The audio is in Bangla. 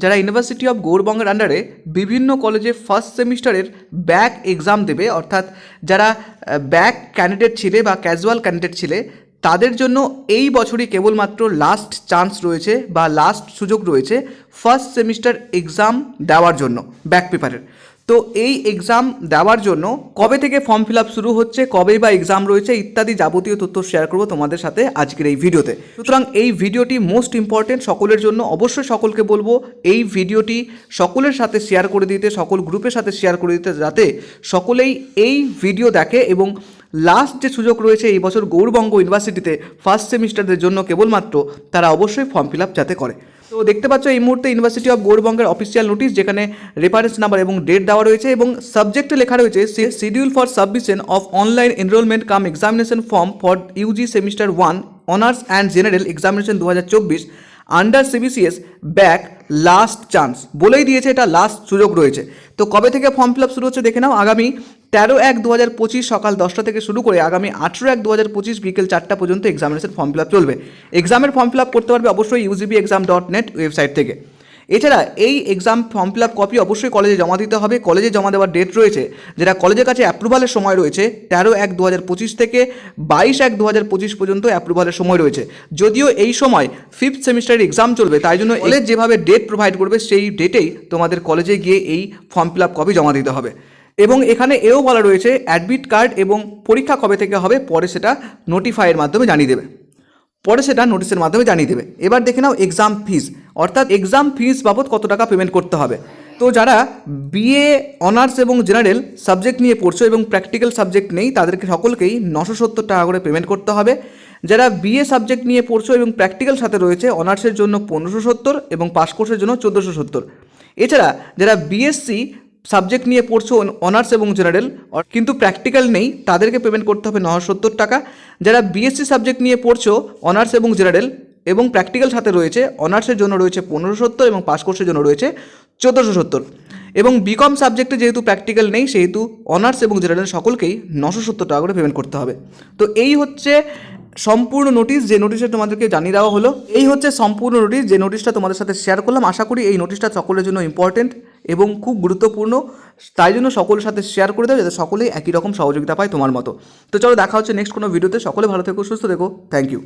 যারা ইউনিভার্সিটি অফ গৌড়বঙ্গের আন্ডারে বিভিন্ন কলেজে ফার্স্ট সেমিস্টারের ব্যাক এক্সাম দেবে, অর্থাৎ যারা ব্যাক ক্যান্ডিডেট ছিলে বা ক্যাজুয়াল ক্যান্ডিডেট ছিলে তাদের জন্য এই বছরই কেবলমাত্র লাস্ট চান্স রয়েছে বা লাস্ট সুযোগ রয়েছে ফার্স্ট সেমিস্টার এক্সাম দেওয়ার জন্য ব্যাক পেপারের। তো এই এক্সাম দেওয়ার জন্য কবে থেকে ফর্ম ফিল আপ শুরু হচ্ছে, কবে বা এক্সাম রয়েছে ইত্যাদি যাবতীয় তথ্য শেয়ার করবো তোমাদের সাথে আজকের এই ভিডিওতে। সুতরাং এই ভিডিওটি মোস্ট ইম্পর্টেন্ট সকলের জন্য। অবশ্যই সকলকে বলবো এই ভিডিওটি সকলের সাথে শেয়ার করে দিতে, সকল গ্রুপের সাথে শেয়ার করে দিতে, যাতে সকলেই এই ভিডিও দেখে এবং লাস্ট যে সুযোগ রয়েছে এই বছর গৌড়বঙ্গ ইউনিভার্সিটিতে ফার্স্ট সেমিস্টারদের জন্য কেবলমাত্র তারা অবশ্যই ফর্ম ফিল আপ যাতে করে। তো দেখতে পাচ্ছ এই মুহূর্তে ইউনিভার্সিটি অফ গৌড়বঙ্গের অফিসিয়াল নোটিশ, যেখানে রেফারেন্স নাম্বার এবং ডেট দেওয়া রয়েছে এবং সাবজেক্টে লেখা রয়েছে schedule for submission of online enrolment cum examination form for UG semester 1 honours and general examination 2024 under CBCS back last chance বলেই দিয়েছে, এটা লাস্ট সুযোগ রয়েছে। তো কবে থেকে ফর্ম ফিল আপ শুরু হচ্ছে দেখে নাও। আগামী 13/1/2025 সকাল 10টা থেকে শুরু করে আগামী 18/1/2025 বিকেল 4টা পর্যন্ত এক্সামিনেশন ফর্ম ফিল আপ চলবে। এক্সামের ফর্ম ফিল আপ করতে পারবে অবশ্যই UGBexam.net ওয়েবসাইট থেকে। এছাড়া এই exam form fill up copy অবশ্যই কলেজে জমা দিতে হবে। কলেজে জমা দেওয়ার ডেট রয়েছে, যেটা কলেজের কাছে অ্যাপ্রুভালের সময় রয়েছে 13/1/2025 থেকে 22/1/2025 পর্যন্ত অ্যাপ্রুভালের সময় রয়েছে। যদিও এই সময় ফিফথ সেমিস্টারের এক্সাম চলবে, তাই জন্য কলেজ যেভাবে ডেট প্রোভাইড করবে সেই ডেটেই তোমাদের কলেজে গিয়ে এই ফর্ম ফিল আপ কপি জমা দিতে হবে। এবং এখানে এও বলা রয়েছে অ্যাডমিট কার্ড এবং পরীক্ষা কবে থেকে হবে পরে সেটা নোটিফাইয়ের মাধ্যমে জানিয়ে দেবে, পরে সেটা নোটিশের মাধ্যমে জানিয়ে দেবে। এবার দেখে নাও এক্সাম ফিস, অর্থাৎ এক্সাম ফিস বাবদ কত টাকা পেমেন্ট করতে হবে। তো যারা বিএ অনার্স এবং জেনারেল সাবজেক্ট নিয়ে পড়ছো এবং প্র্যাকটিক্যাল সাবজেক্ট নেই তাদেরকে সকলকেই 970 টাকা করে পেমেন্ট করতে হবে। যারা বিএ সাবজেক্ট নিয়ে পড়ছো এবং প্র্যাকটিক্যাল সাথে রয়েছে অনার্সের জন্য 1570 এবং পাস কোর্সের জন্য 1470। এছাড়া যারা বিএসসি সাবজেক্ট নিয়ে পড়ছো অনার্স এবং জেনারেল কিন্তু প্র্যাকটিক্যাল নেই তাদেরকে পেমেন্ট করতে হবে 970 টাকা। যারা বিএসসি সাবজেক্ট নিয়ে পড়ছো অনার্স এবং জেনারেল এবং প্র্যাকটিক্যাল সাথে রয়েছে অনার্সের জন্য রয়েছে 1570 এবং পাস কোর্সের জন্য রয়েছে 1470। এবং বিকম সাবজেক্টে যেহেতু প্র্যাকটিক্যাল নেই সেহেতু অনার্স এবং জেনারেল সকলকেই 970 টাকা করে পেমেন্ট করতে হবে। তো এই হচ্ছে সম্পূর্ণ নোটিশ, যে নোটিশে তোমাদেরকে জানিয়ে দেওয়া হলো। এই হচ্ছে সম্পূর্ণ নোটিশ, যে নোটিশটা তোমাদের সাথে শেয়ার করলাম। আশা করি এই নোটিশটা সকলের জন্য ইম্পর্টেন্ট এবং খুব গুরুত্বপূর্ণ, তাই জন্য সকলের সাথে শেয়ার করে দাও যাতে সকলেই একই রকম সহযোগিতা পায় তোমার মতো। তো চলো দেখা হচ্ছে নেক্সট কোনো ভিডিওতে। সকলে ভালো থেকো, সুস্থ থেকো। Thank you.